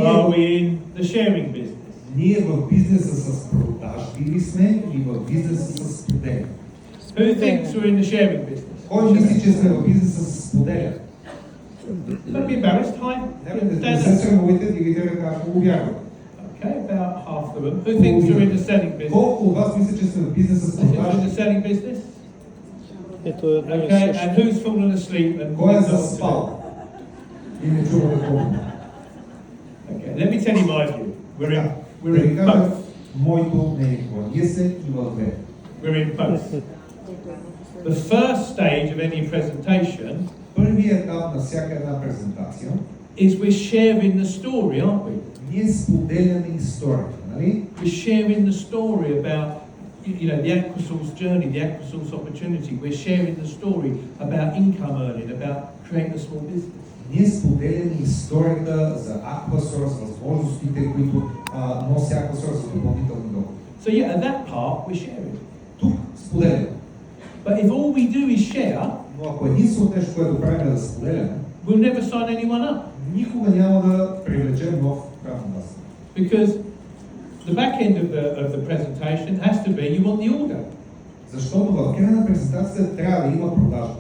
are we in the sharing business? Ние в бизнеса с продажби ли сме или в бизнеса с споделяне? Who thinks we're in the sharing business? Кой мисли, че сме в бизнеса с споделяне? Don't be embarrassed. Hi. Не се срамувайте, дигайте ръка, ако го вярвате. Okay, about half the room. Who thinks we're in the selling business? Колко от вас мисля, че сме в бизнеса с Who thinks we're in продажби? the selling business? Okay, Okay, and who's fallen asleep and Кой е заспал? И не чува какво? Okay, let me tell you my view. We're in Да ви кажа both. моето мнение. Ние се и в две. We're in both. The first stage of any presentation Първият етап на всяка една презентация is we're sharing the story, aren't we? ние споделяме историята, нали? We're sharing the story about, the Aquasource journey, the Aquasource opportunity. We're sharing the story about income earning, about creating a small business. Ние споделяме историята за Aquasource, възможностите, които носи Aquasource за допълнителни доходи. So yeah, at that part we're sharing. Тук споделяме. But if all we do is share, Но ако единственото нещо, което правим е да споделяме, we'll never sign anyone up. никога няма да привлечем нов правен бас. Because the back end of the presentation has to be you want the order. Защото в края на презентацията трябва да има продажа.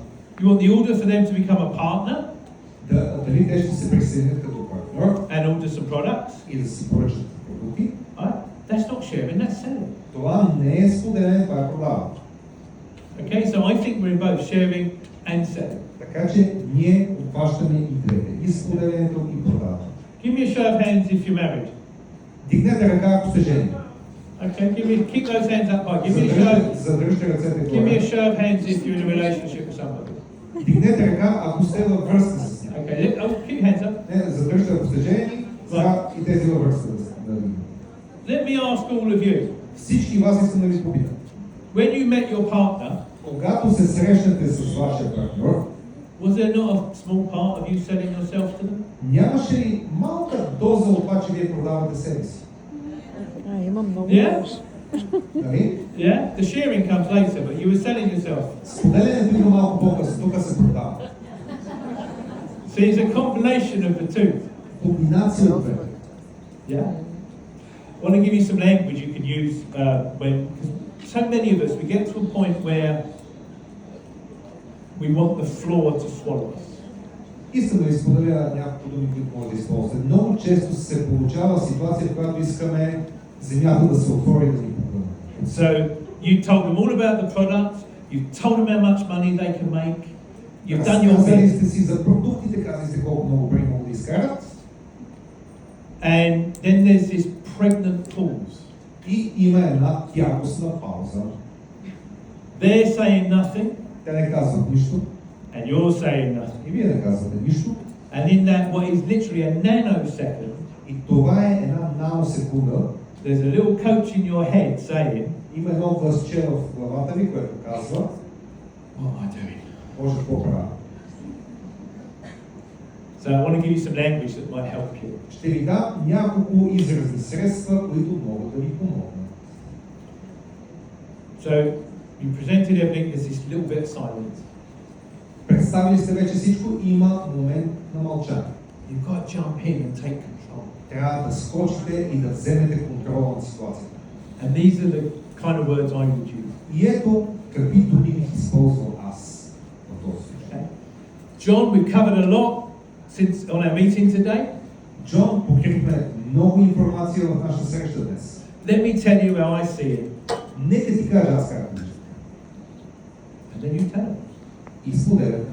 You want the order for them to become a partner Дали те ще се присъединят като партньор and order some products. и да си поръчат продукти. Right? That's not sharing, that's selling. Това не е споделяне, това е продаване. Okay, so I think we're in both sharing and selling. Така че ние обхващаме и двете. И споделянето, и продаването. Give me a show of hands if you're married. Дигнете ръка, ако сте жени. Okay, keep those hands up high. Задръжте ръцете Give me a горе. show of hands if you're in a relationship with somebody. Дигнете ръка, ако сте във връзка с нея. Okay, keep your hands up. Не, задръжте, ако сте жени, и тези във връзка да ви. Let me ask all of you. Всички вас искам да ви попитам. When you met your partner, Когато се срещнете с вашия партньор, was there not a small part of you selling yourself to them? нямаше ли малка доза от това, че вие продавате себе си? Имам много Yeah? лошо. Нали? Yeah? The sharing comes later, but you were selling yourself. Споделянето има малко по-късно, тук се продава. See, it's a combination of the two. Комбинация от двете. Yeah? I want to give you some language you can use when, because so many of us, we get to a point where we want the floor to swallow us. Искам да ви споделя няколко думи, които може да използвате. Много често се получава ситуация, в която искаме земята да се отвори и да ни поглъне. So you told them all about the product, you've told them how much money they can make, you've done your Казали best, сте си за продуктите, казали сте колко много пари могат да изкарат. and then there's this pregnant pause. И има една тягостна пауза. They're saying nothing, Те не казват нищо. and you're saying nothing. И вие не казвате нищо. And in that, what is literally a nanosecond, И това е една наносекунда. there's a little coach in your head saying, Има едно гласче в главата ви, което казва: what am I doing? Боже, какво правя? So I want to give you some language that might help you. Ще ви дам няколко изразни средства, които могат да ви помогнат. So you presented everything, there's this little bit of silence. Представили сте вече всичко, има момент на мълчание. You've got to jump in and take control. Трябва да скочите и да вземете контрола над ситуацията. And these are the kind of words I would use. И ето какви думи бих използвал аз в този случай. Okay? John, we've covered a lot since on our meeting today. Джон, покрихме много информация в нашата среща днес. Let me tell you how I see it. Нека ти кажа аз как виждам. And then you tell them. И споделяте.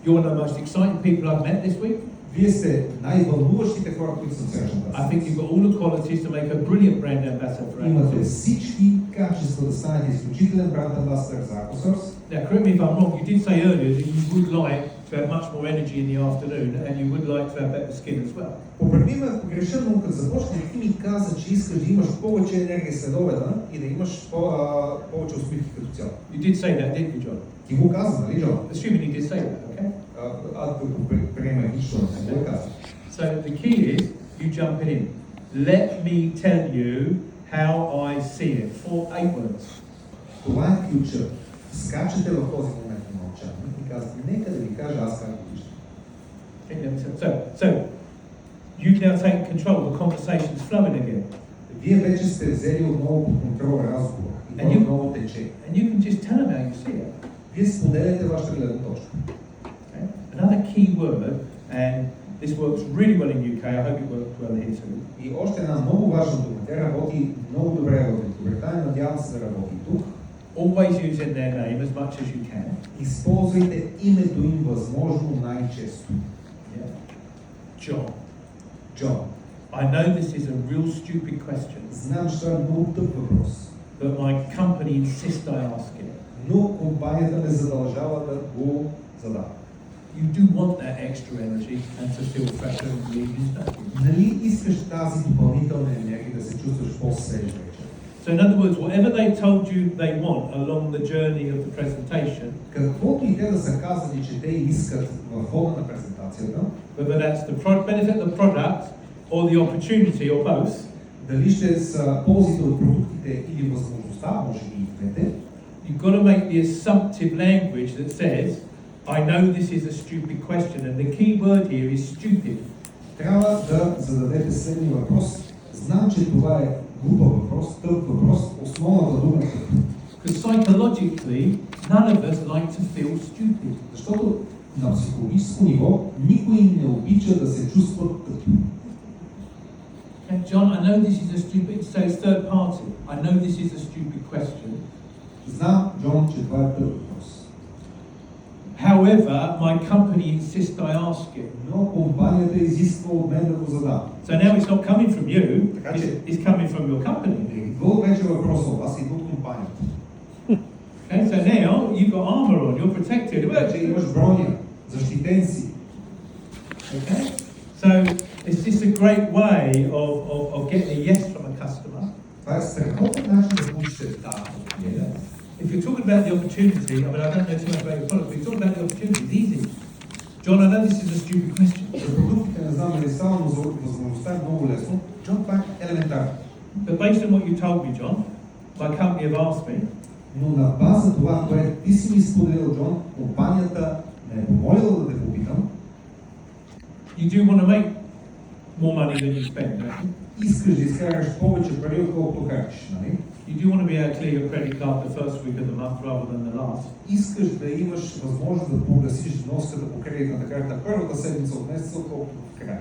You're one of the most exciting people I've met this week. Вие сте най-вълнуващите хора, които съм срещнал. I think you've got all the qualities to make a brilliant brand ambassador for Имате Aquasource. всички качества да станете изключителен бранд амбасадър за Aquasource. Now, correct me if I'm wrong, you did say earlier that you would like to have much more energy in the afternoon and you would like to have better skin as well. Поправи ме, ако греша, но като започнах, ти ми каза, че искаш да имаш повече енергия след обеда и да имаш повече усмивки като цяло. You did say that, didn't you, John? Ти го каза, нали, Джон? Assuming you did say that, okay? Аз да го приема лично, не го каза. So the key is you jump in. Let me tell you how I see it. 8 words. Това е ключа. Скачате в този момент на мълчание и казвате, нека да ви кажа аз как го виждам. So You've now taken control, the conversation's flowing again. Вие вече сте взели отново под контрол разговора и той отново тече. And you can just tell them how you see it. Вие споделяте вашата гледна точка. Okay? Another key word, and this works really well in UK, I hope it works well here too. И още една много важна дума, тя работи много добре в Великобритания, надявам се да работи тук. Always using their name as much as you can. Използвайте името им възможно най-често. Yeah. John. John. I know this is a real stupid question. Знам, че това е много тъп въпрос. But my company insists I ask it. Но компанията ме задължава да го задам. You do want that extra energy and to feel fresher and lean. Нали искаш тази допълнителна енергия да се чувстваш по-свеж вече? So in other words, whatever they told you they want along the journey of the presentation, Каквото и те да са казали, че те искат в хода на презентацията, whether that's the benefit of the product or the opportunity or both, дали ще са ползите от продуктите или възможността, може би и двете, you've got to make the assumptive language that says, I know this is a stupid question, and the key word here is stupid. трябва да зададете следния въпрос. Знам, че това е глупав въпрос, тъп въпрос, основната дума е тъп. Because psychologically, none of us like to feel stupid. Защото на психологическо ниво никой не обича да се чувства тъп. Okay, John, I know this is a stupid, so it's third party. I know this is a stupid question. Знам, Джон, че това е тъп въпрос. However, my company insists I ask it. Но компанията изисква от мен да го задам. So now it's not coming from you, Така че- it's coming from your company. Идва вече въпроса от вас, идва от компанията. Okay, so now you've got armor on, you're protected. Вече имаш броня, защитен си. Okay, so it's just a great way of getting a yes from a customer. Това е страхотен начин да получите да. If you're talking about the opportunity, I mean, I don't know too much about your product, but you're talking about the opportunity, it's easy. John, I know this is a stupid question. За продуктите не знам дали само, но за възможността е много лесно. Джон, това е елементарно. But based on what you told me, John, my company have asked me, Но на база това, което ти си ми споделил, Джон, компанията ме е помолила да те попитам, you do want to make more money than you spend, don't you? искаш да изкараш повече пари, отколкото харчиш, нали? You do want to be able to clear your credit card the first week of the month rather than the last. Искаш да имаш възможност да погасиш вноската по кредитната карта първата седмица от месеца, отколкото в края.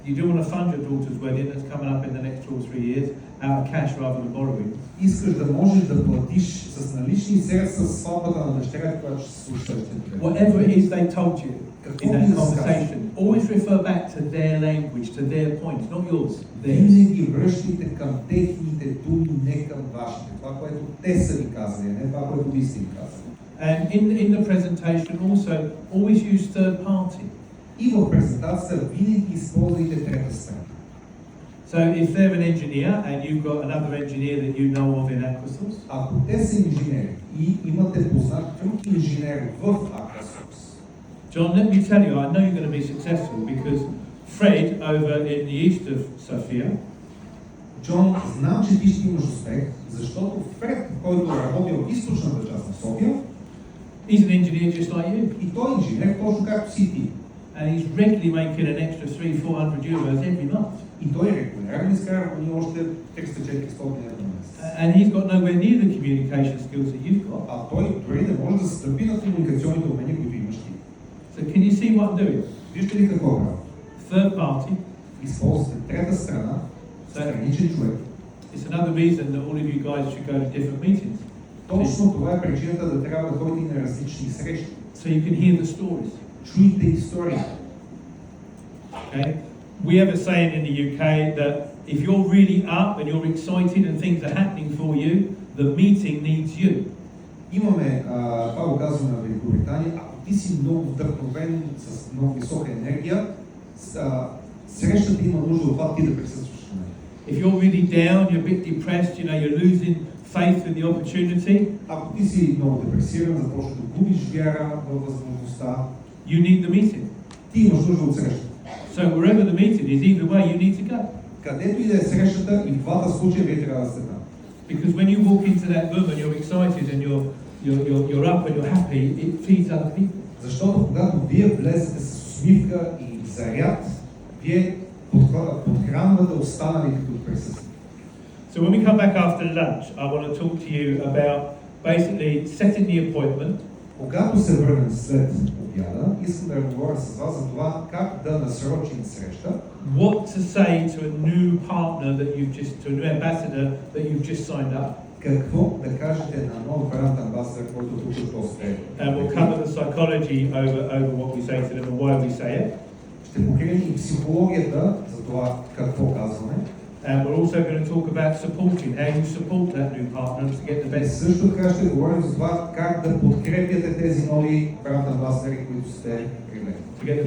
You do want to fund your daughter's wedding that's coming up in the next 2 or 3 years out of cash rather than borrowing. Искаш да можеш да платиш с налични средства сватбата на дъщеря, която ще се случи следващите години. Whatever it is they told you in that conversation, always refer back to their language, to their points, not yours, theirs. Винаги връщайте към техните думи, не към вашите. Това, което те са ви казали, не това, което ви сте ви казали. And in the presentation also, always use third party. И в презентацията винаги използвайте трета страна. So if they're an engineer and you've got another engineer that you know of in Aquasource, Ако те са инженери и имате познат друг инженер в Aquasource, John, let me tell you, I know you're going to be successful because Fred over in the east of Sofia, Джон, знам, че ти ще имаш успех, защото Фред, който работи в източната част на София, he's an engineer just like you. и той е инженер, точно както си ти. And he's regularly making an extra 300-400 euros every month. И той регулярно изкарва поне още 300-400 евро на месец. And he's got nowhere near the communication skills that you've got. А той дори не може да се стъпи на комуникационните умения, които имаш ти. So can you see what I'm doing? Вижте ли какво правя? Third party. Използвате трета страна, страничен човек. It's another reason that all of you guys should go to different meetings. Точно това е причината да трябва да ходите на различни срещи. So you can hear the stories. Чуйте истории. Okay? We have a saying in the UK that if you're really up and you're excited and things are happening for you, the meeting needs you. Имаме, това го казваме на Великобритания, ако ти си много вдъхновен с много висока енергия, срещата има нужда от това ти да присъстваш на нея. If you're really down, you're a bit depressed, you know, you're losing faith in the opportunity, Ако ти си много депресиран, започваш да губиш вяра във възможността, you need the meeting. ти имаш нужда от среща. So wherever the meeting is, either way, you need to go. Където и да е срещата, и в двата случая вие трябва да сте там. Because when you walk into that room and you're excited and you're up and you're happy, it feeds other people. Защото когато вие влезете с усмивка и заряд, вие подхранвате останалите, които присъстват. So when we come back after lunch, I want to talk to you about basically setting the appointment. Когато се върнем след обяда, искам да говоря с вас за това как да насрочим среща. What to say to a new partner to a new ambassador that you've just signed up. Какво да кажете на нов бранд амбасадор, който току-що сте. And we'll cover the psychology over what we say to them and why we say it. Ще покрием и психологията за това какво казваме. And we're also going to talk about supporting, how you support that new partner to get the best. Също така ще говорим за това как да подкрепяте тези нови бранд амбасадори, които сте привели. To get the